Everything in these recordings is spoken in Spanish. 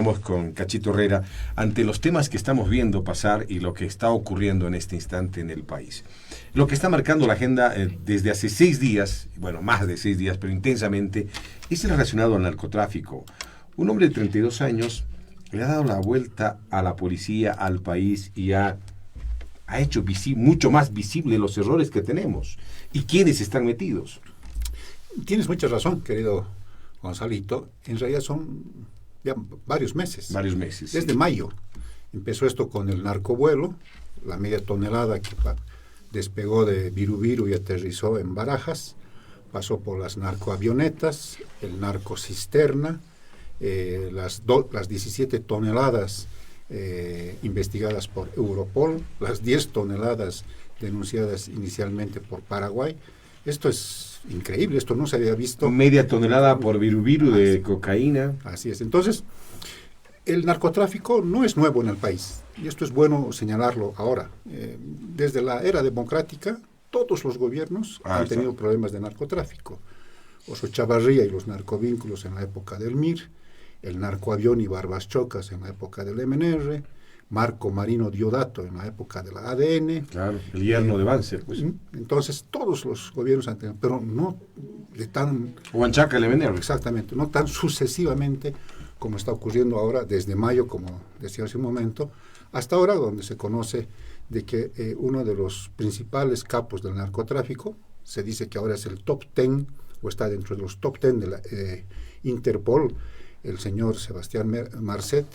estamos con Cachito Herrera ante los temas que estamos viendo pasar y lo que está ocurriendo en este instante en el país. Lo que está marcando la agenda desde hace 6 días, bueno, más de 6 días, pero intensamente, es el relacionado al narcotráfico. Un hombre de 32 años le ha dado la vuelta a la policía, al país, y ha hecho mucho más visible los errores que tenemos y quiénes están metidos. Tienes mucha razón, querido Gonzalito. En realidad son ya varios meses. Varios meses. Desde mayo empezó esto con el narcovuelo, la media tonelada que despegó de Viru y aterrizó en Barajas, pasó por las narcoavionetas, el narcocisterna, las 17 toneladas investigadas por Europol, las 10 toneladas denunciadas inicialmente por Paraguay. Esto es increíble, esto no se había visto. Media tonelada por Viru de cocaína. Así es. Entonces, el narcotráfico no es nuevo en el país, y esto es bueno señalarlo ahora. Desde la era democrática, todos los gobiernos han tenido problemas de narcotráfico. Oso Chavarría y los narcovínculos en la época del MIR, el narcoavión y Barbas Chocas en la época del MNR, Marco Marino Diodato en la época de la ADN. Claro, el yerno de Banzer. Pues. Entonces, todos los gobiernos han tenido, pero no de tan... Huanchaca, el MNR. Exactamente, no tan sucesivamente como está ocurriendo ahora, desde mayo, como decía hace un momento, hasta ahora, donde se conoce de que uno de los principales capos del narcotráfico, se dice que ahora es el top 10, o está dentro de los top 10 de la Interpol, el señor Sebastián Marcet,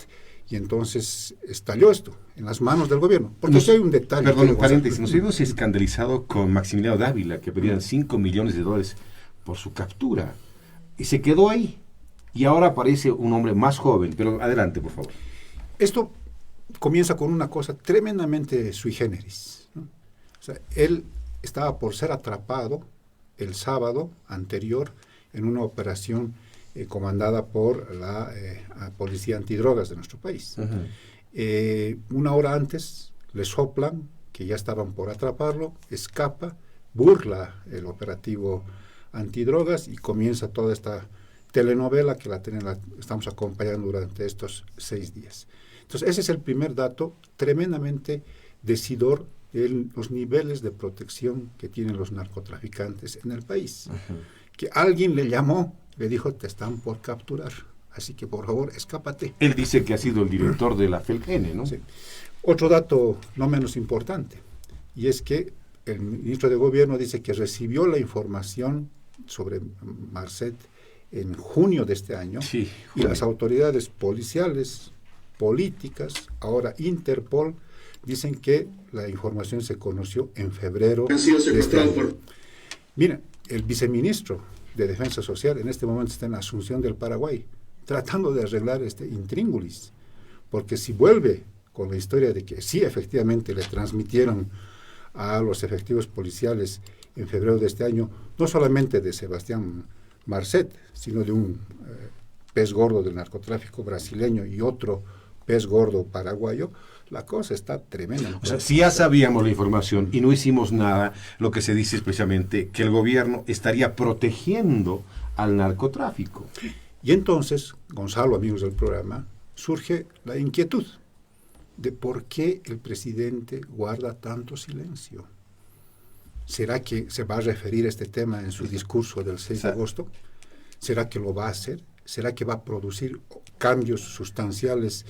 y entonces estalló esto en las manos del gobierno. Porque si hay un detalle... Perdón, un paréntesis. Nos hemos escandalizado con Maximiliano Dávila, que pedían $5 millones por su captura. Y se quedó ahí. Y ahora aparece un hombre más joven. Pero adelante, por favor. Esto comienza con una cosa tremendamente sui generis, ¿no? O sea, él estaba por ser atrapado el sábado anterior en una operación comandada por la Policía Antidrogas de nuestro país. Una hora antes le soplan que ya estaban por atraparlo, escapa, burla el operativo antidrogas y comienza toda esta telenovela que la estamos acompañando durante estos 6 días. Entonces, ese es el primer dato tremendamente decidor de los niveles de protección que tienen los narcotraficantes en el país. Que alguien le llamó, le dijo, te están por capturar, así que por favor, escápate. Él dice que ha sido el director de la FELGENE, ¿no? Sí. Otro dato no menos importante, y es que el ministro de Gobierno dice que recibió la información sobre Marcet en junio de este año, sí, y las autoridades policiales, políticas, ahora Interpol, dicen que la información se conoció en febrero de este año. Mira, el viceministro de Defensa Social en este momento está en Asunción del Paraguay, tratando de arreglar este intríngulis, porque si vuelve con la historia de que sí, efectivamente, le transmitieron a los efectivos policiales en febrero de este año, no solamente de Sebastián Marcet, sino de un pez gordo del narcotráfico brasileño y otro pez gordo paraguayo, la cosa está tremenda. O sea, si ya sabíamos la información y no hicimos nada, lo que se dice es precisamente que el gobierno estaría protegiendo al narcotráfico. Y entonces, Gonzalo, amigos del programa, surge la inquietud de por qué el presidente guarda tanto silencio. ¿Será que se va a referir a este tema en su discurso del 6 de agosto? ¿Será que lo va a hacer? ¿Será que va a producir cambios sustanciales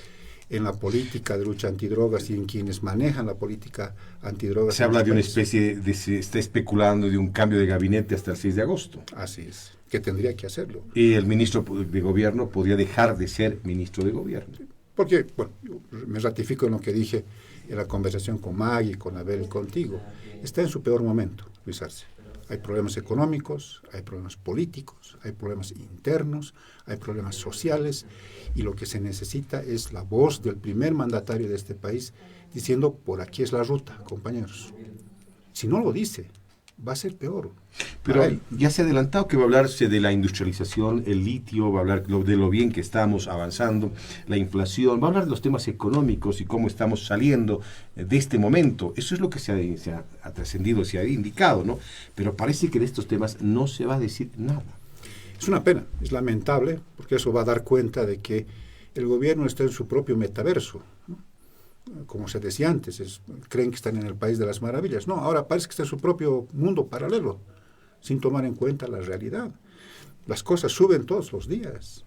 en la política de lucha antidrogas y en quienes manejan la política antidrogas? Se habla de una especie se está especulando de un cambio de gabinete hasta el 6 de agosto. Así es, que tendría que hacerlo. Y el ministro de Gobierno podría dejar de ser ministro de Gobierno. Porque, bueno, yo me ratifico en lo que dije en la conversación con Maggie, con Abel y contigo. Está en su peor momento, Luis Arce. Hay problemas económicos, hay problemas políticos, hay problemas internos, hay problemas sociales, y lo que se necesita es la voz del primer mandatario de este país diciendo, por aquí es la ruta, compañeros. Si no lo dice, va a ser peor. Pero ya se ha adelantado que va a hablarse de la industrialización, el litio, va a hablar de lo bien que estamos avanzando, la inflación, va a hablar de los temas económicos y cómo estamos saliendo de este momento. Eso es lo que se ha trascendido, se ha indicado, ¿no? Pero parece que de estos temas no se va a decir nada. Es una pena, es lamentable, porque eso va a dar cuenta de que el gobierno está en su propio metaverso, ¿no? Como se decía antes, creen que están en el país de las maravillas. No, ahora parece que está en su propio mundo paralelo, sin tomar en cuenta la realidad. Las cosas suben todos los días.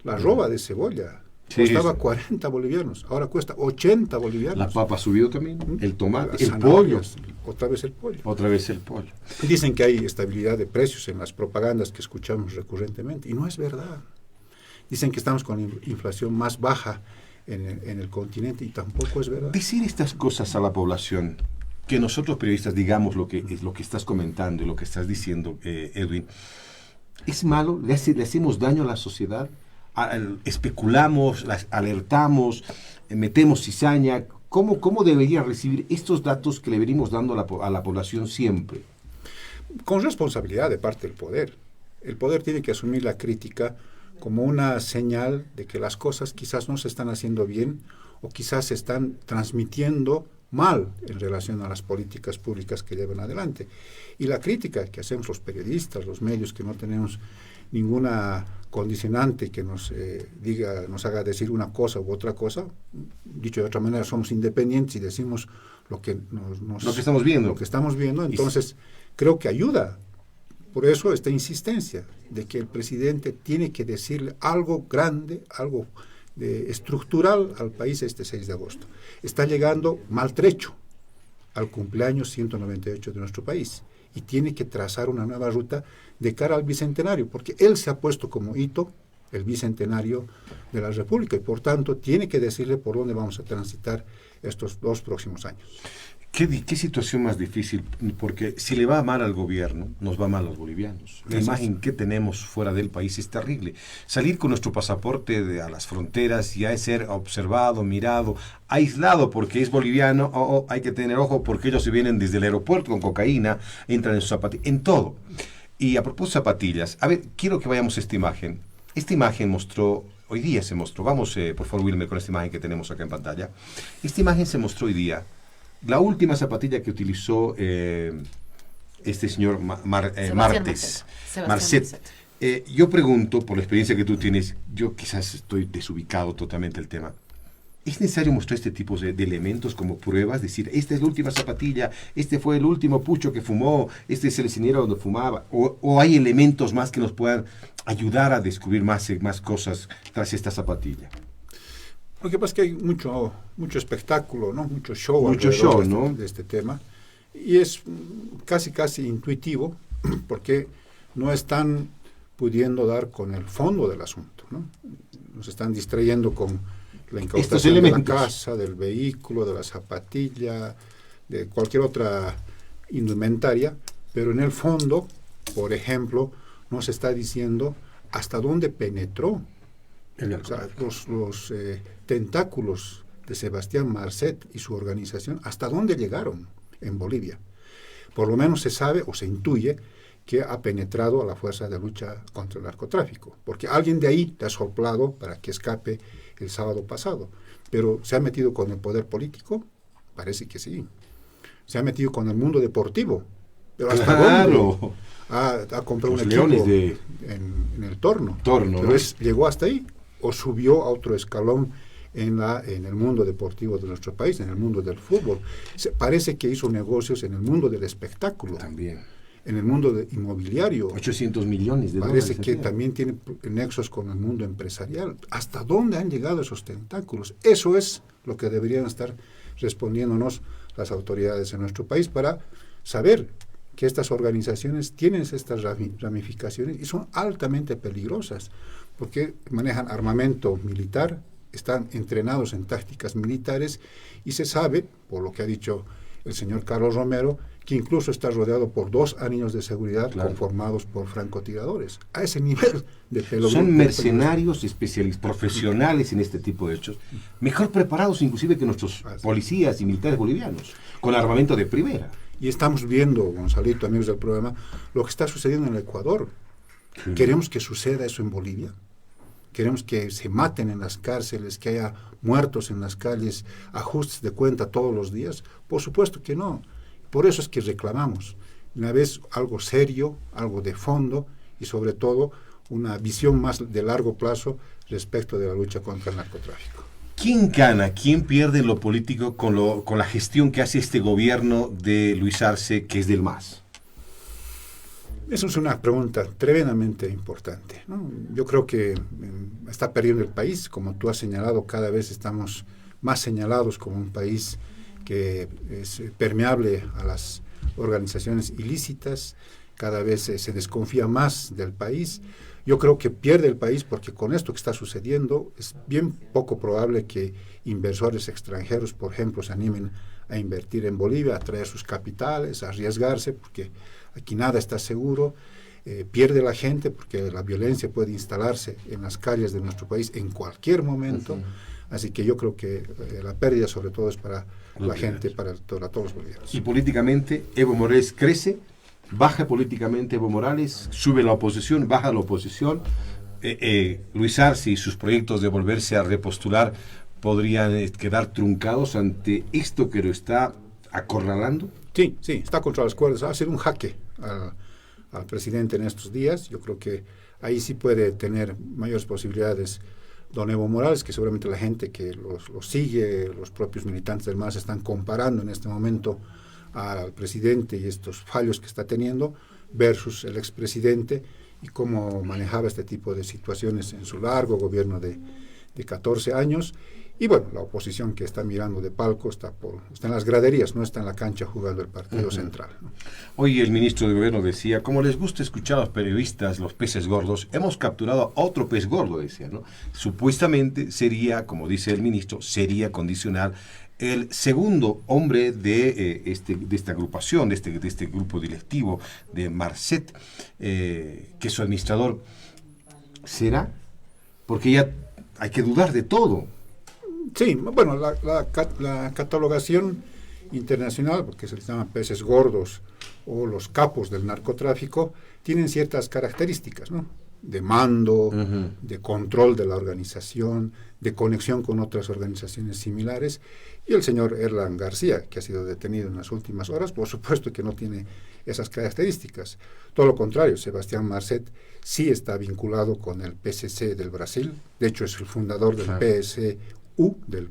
La roba de cebolla costaba 40 bolivianos, ahora cuesta 80 bolivianos. La papa subió también, el tomate, el pollo. Otra vez el pollo. Otra vez el pollo. Dicen que hay estabilidad de precios en las propagandas que escuchamos recurrentemente, y no es verdad. Dicen que estamos con inflación más baja en el continente, y tampoco es verdad. Decir estas cosas a la población, que nosotros periodistas digamos lo que estás comentando y lo que estás diciendo, Edwin, ¿es malo? ¿Le hacemos daño a la sociedad? ¿Especulamos, las alertamos, metemos cizaña? ¿Cómo debería recibir estos datos que le venimos dando a la población siempre? Con responsabilidad de parte del poder. El poder tiene que asumir la crítica como una señal de que las cosas quizás no se están haciendo bien o quizás se están transmitiendo mal en relación a las políticas públicas que llevan adelante. Y la crítica que hacemos los periodistas, los medios, que no tenemos ninguna condicionante que nos haga decir una cosa u otra cosa, dicho de otra manera, somos independientes y decimos lo que estamos viendo. Lo que estamos viendo, entonces creo que ayuda. Por eso esta insistencia de que el presidente tiene que decirle algo grande, algo estructural al país este 6 de agosto. Está llegando maltrecho al cumpleaños 198 de nuestro país y tiene que trazar una nueva ruta de cara al bicentenario, porque él se ha puesto como hito el bicentenario de la República y por tanto tiene que decirle por dónde vamos a transitar estos 2 próximos años. ¿Qué situación más difícil? Porque si le va mal al gobierno, nos va mal a los bolivianos. La imagen que tenemos fuera del país es terrible. Salir con nuestro pasaporte a las fronteras ya es ser observado, mirado, aislado porque es boliviano, hay que tener ojo porque ellos se vienen desde el aeropuerto con cocaína, entran en sus zapatillas, en todo. Y a propósito de zapatillas, a ver, quiero que vayamos a esta imagen. Esta imagen hoy día se mostró, vamos por favor Wilmer con esta imagen que tenemos acá en pantalla. Esta imagen se mostró hoy día. La última zapatilla que utilizó este señor Marcet. Yo pregunto, por la experiencia que tú tienes, yo quizás estoy desubicado totalmente el tema. ¿Es necesario mostrar este tipo de elementos como pruebas? Decir, esta es la última zapatilla, este fue el último pucho que fumó, este es el escenario donde fumaba. ¿O hay elementos más que nos puedan ayudar a descubrir más cosas tras esta zapatilla? Lo que pasa es que hay mucho espectáculo, ¿no? Mucho show ¿no? de este tema. Y es casi intuitivo, porque no están pudiendo dar con el fondo del asunto, ¿no? Nos están distrayendo con la incautación de la casa, del vehículo, de la zapatilla, de cualquier otra indumentaria, pero en el fondo, por ejemplo, nos está diciendo hasta dónde penetró. O sea, los tentáculos de Sebastián Marcet y su organización, ¿hasta dónde llegaron en Bolivia? Por lo menos se sabe o se intuye que ha penetrado a la fuerza de lucha contra el narcotráfico, porque alguien de ahí le ha soplado para que escape el sábado pasado. Pero ¿se ha metido con el poder político? Parece que sí. ¿Se ha metido con el mundo deportivo? Pero ¿hasta dónde? Ha comprado un equipo en el Torno. Pero ¿no? Llegó hasta ahí. O subió a otro escalón en el mundo deportivo de nuestro país, en el mundo del fútbol. Parece que hizo negocios en el mundo del espectáculo. También. En el mundo inmobiliario. 800 millones de dólares. Parece que ¿sabía? También tiene nexos con el mundo empresarial. ¿Hasta dónde han llegado esos tentáculos? Eso es lo que deberían estar respondiéndonos las autoridades en nuestro país para saber que estas organizaciones tienen estas ramificaciones y son altamente peligrosas, porque manejan armamento militar, están entrenados en tácticas militares y se sabe, por lo que ha dicho el señor Carlos Romero, que incluso está rodeado por 2 anillos de seguridad conformados por francotiradores. A ese nivel de peligro. Son mercenarios especialistas, profesionales en este tipo de hechos, mejor preparados inclusive que nuestros policías y militares bolivianos, con armamento de primera. Y estamos viendo, Gonzalito, amigos del programa, lo que está sucediendo en el Ecuador. Sí. ¿Queremos que suceda eso en Bolivia? ¿Queremos que se maten en las cárceles, que haya muertos en las calles, ajustes de cuenta todos los días? Por supuesto que no. Por eso es que reclamamos una vez algo serio, algo de fondo y sobre todo una visión más de largo plazo respecto de la lucha contra el narcotráfico. ¿Quién gana, quién pierde en lo político con la gestión que hace este gobierno de Luis Arce, que es del MAS? Eso es una pregunta tremendamente importante, ¿no? Yo creo que está perdiendo el país, como tú has señalado, cada vez estamos más señalados como un país que es permeable a las organizaciones ilícitas, cada vez se desconfía más del país. Yo creo que pierde el país porque con esto que está sucediendo es bien poco probable que inversores extranjeros, por ejemplo, se animen a invertir en Bolivia, a traer sus capitales, a arriesgarse, porque aquí nada está seguro. Pierde la gente porque la violencia puede instalarse en las calles de nuestro país en cualquier momento. Así que yo creo que la pérdida sobre todo es para la gente, para todos los bolivianos. Y políticamente, Evo Morales crece, baja políticamente Evo Morales, sube la oposición, baja la oposición. Luis Arce y sus proyectos de volverse a repostular podrían quedar truncados ante esto que lo está acorralando. Sí, está contra las cuerdas. Va a ser un jaque al presidente en estos días. Yo creo que ahí sí puede tener mayores posibilidades don Evo Morales, que seguramente la gente que los sigue, los propios militantes del MAS están comparando en este momento al presidente y estos fallos que está teniendo versus el expresidente y cómo manejaba este tipo de situaciones en su largo gobierno de 14 años. Y bueno, la oposición que está mirando de palco está en las graderías, no está en la cancha jugando el partido central, ¿no? Hoy el ministro de Gobierno decía, como les gusta escuchar a los periodistas, los peces gordos, hemos capturado a otro pez gordo, decía, ¿no? Supuestamente sería, como dice el ministro, sería condicional el segundo hombre de esta agrupación, de este grupo directivo de Marcet, que es su administrador. ¿Será? Porque ya hay que dudar de todo. Sí, bueno, la catalogación internacional, porque se les llama peces gordos o los capos del narcotráfico, tienen ciertas características, ¿no? De mando, de control de la organización, de conexión con otras organizaciones similares. Y el señor Erlan García, que ha sido detenido en las últimas horas, por supuesto que no tiene esas características. Todo lo contrario, Sebastián Marcet sí está vinculado con el PCC del Brasil. De hecho, es el fundador del PSU, el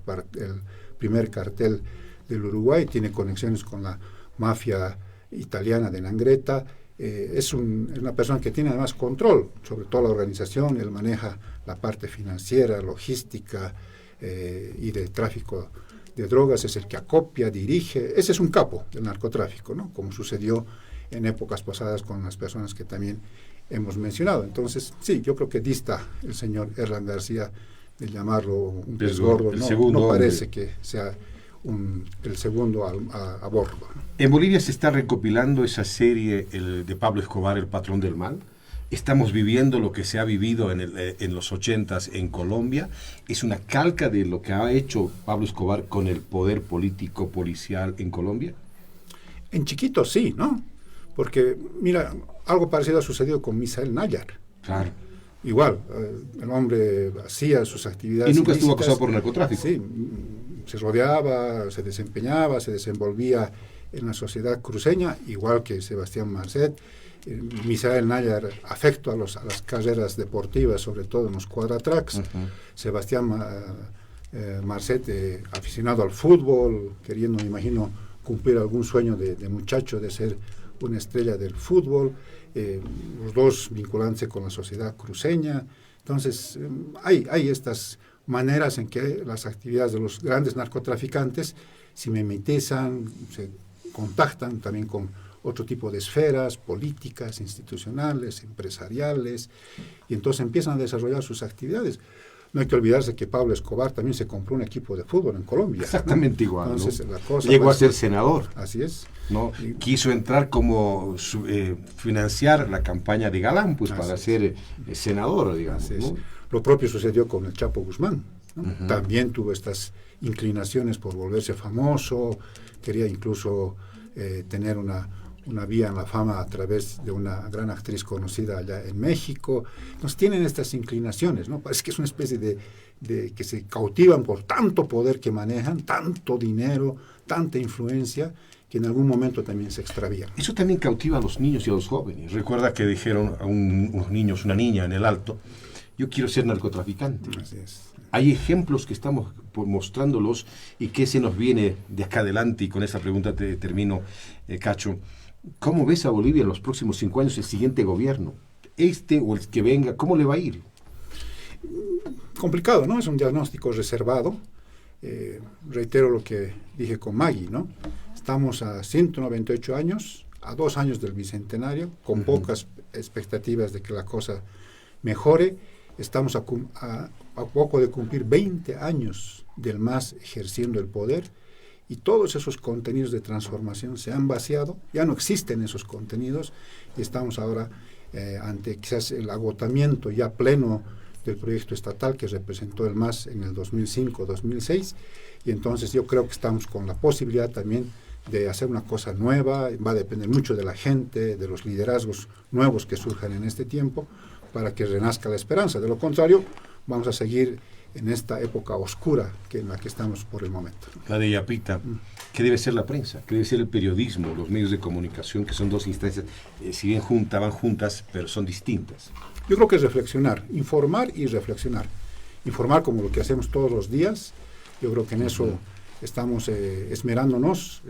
primer cartel del Uruguay. Tiene conexiones con la mafia italiana de Nangreta. Es una persona que tiene además control sobre toda la organización. Él maneja la parte financiera, logística y de tráfico de drogas, es el que acopia, dirige. Ese es un capo del narcotráfico, ¿no? Como sucedió en épocas pasadas con las personas que también hemos mencionado. Entonces, sí, yo creo que dista el señor Erlan García de llamarlo un pez gordo. No parece que sea el segundo a bordo, ¿no? En Bolivia se está recopilando esa serie de Pablo Escobar, El Patrón del Mal. Estamos viviendo lo que se ha vivido en los 80s en Colombia. Es una calca de lo que ha hecho Pablo Escobar con el poder político policial en Colombia. En chiquito sí, ¿no? Porque, mira, algo parecido ha sucedido con Misael Nayar. Claro. Igual, el hombre hacía sus actividades. Y nunca ilícitas, estuvo acusado por narcotráfico. Sí, se rodeaba, se desempeñaba, se desenvolvía en la sociedad cruceña, igual que Sebastián Marcet. Misael Nayar afecto a las carreras deportivas, sobre todo en los cuadratracks. Sebastián Marcet, aficionado al fútbol, queriendo, me imagino, cumplir algún sueño de muchacho de ser una estrella del fútbol. Los dos vinculándose con la sociedad cruceña. Entonces, hay estas maneras en que las actividades de los grandes narcotraficantes se mimetizan, se contactan también con otro tipo de esferas políticas, institucionales, empresariales, y entonces empiezan a desarrollar sus actividades. No hay que olvidarse que Pablo Escobar también se compró un equipo de fútbol en Colombia. Exactamente, ¿no? Igual. Entonces, ¿no? la cosa llegó a ser senador. Así es. ¿No? Quiso entrar como financiar la campaña de Galán, pues para ser senador, digamos. ¿no? Lo propio sucedió con el Chapo Guzmán, ¿no? También tuvo estas inclinaciones por volverse famoso, quería incluso tener una vía en la fama a través de una gran actriz conocida allá en México. Entonces tienen estas inclinaciones, ¿no? Parece que es una especie de que se cautivan por tanto poder que manejan, tanto dinero, tanta influencia, que en algún momento también se extravían. Eso también cautiva a los niños y a los jóvenes. Recuerda que dijeron a unos niños, una niña en el Alto, yo quiero ser narcotraficante. Así es. Hay ejemplos que estamos mostrándolos y que se nos viene de acá adelante, y con esta pregunta te termino, Cacho. ¿Cómo ves a Bolivia en los próximos 5 años, el siguiente gobierno? Este o el que venga, ¿cómo le va a ir? Complicado, ¿no? Es un diagnóstico reservado. Reitero lo que dije con Maggie, ¿no? Estamos a 198 años, a 2 años del Bicentenario, con pocas expectativas de que la cosa mejore. Estamos a poco de cumplir 20 años del MAS ejerciendo el poder, y todos esos contenidos de transformación se han vaciado, ya no existen esos contenidos, y estamos ahora ante quizás el agotamiento ya pleno del proyecto estatal que representó el MAS en el 2005-2006, y entonces yo creo que estamos con la posibilidad también de hacer una cosa nueva. Va a depender mucho de la gente, de los liderazgos nuevos que surjan en este tiempo, para que renazca la esperanza. De lo contrario, vamos a seguir en esta época oscura en la que estamos por el momento. La de Yapita. ¿Qué debe ser la prensa? ¿Qué debe ser el periodismo, los medios de comunicación, que son dos instancias, si bien van juntas, pero son distintas? Yo creo que es reflexionar, informar y reflexionar. Informar como lo que hacemos todos los días. Yo creo que en eso estamos esmerándonos.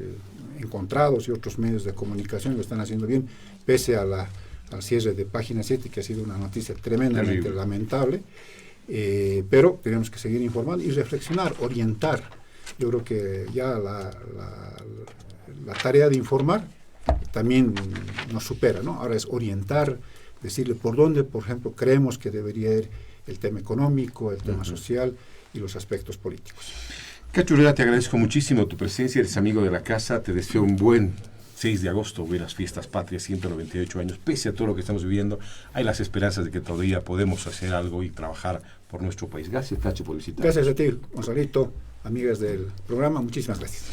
Encontrados y otros medios de comunicación lo están haciendo bien, pese a al cierre de Página 7, que ha sido una noticia tremendamente lamentable. Pero tenemos que seguir informando y reflexionar, orientar. Yo creo que ya la tarea de informar también nos supera, ¿no? Ahora es orientar, decirle por dónde, por ejemplo, creemos que debería ir el tema económico, el tema social y los aspectos políticos. Cacho Herrera, te agradezco muchísimo tu presencia, eres amigo de la casa, te deseo un buen 6 de agosto, buenas fiestas patrias, 198 años, pese a todo lo que estamos viviendo, hay las esperanzas de que todavía podemos hacer algo y trabajar por nuestro país. Gracias, Cacho, por visitarnos. Gracias a ti, Gonzalito, amigas del programa, muchísimas gracias.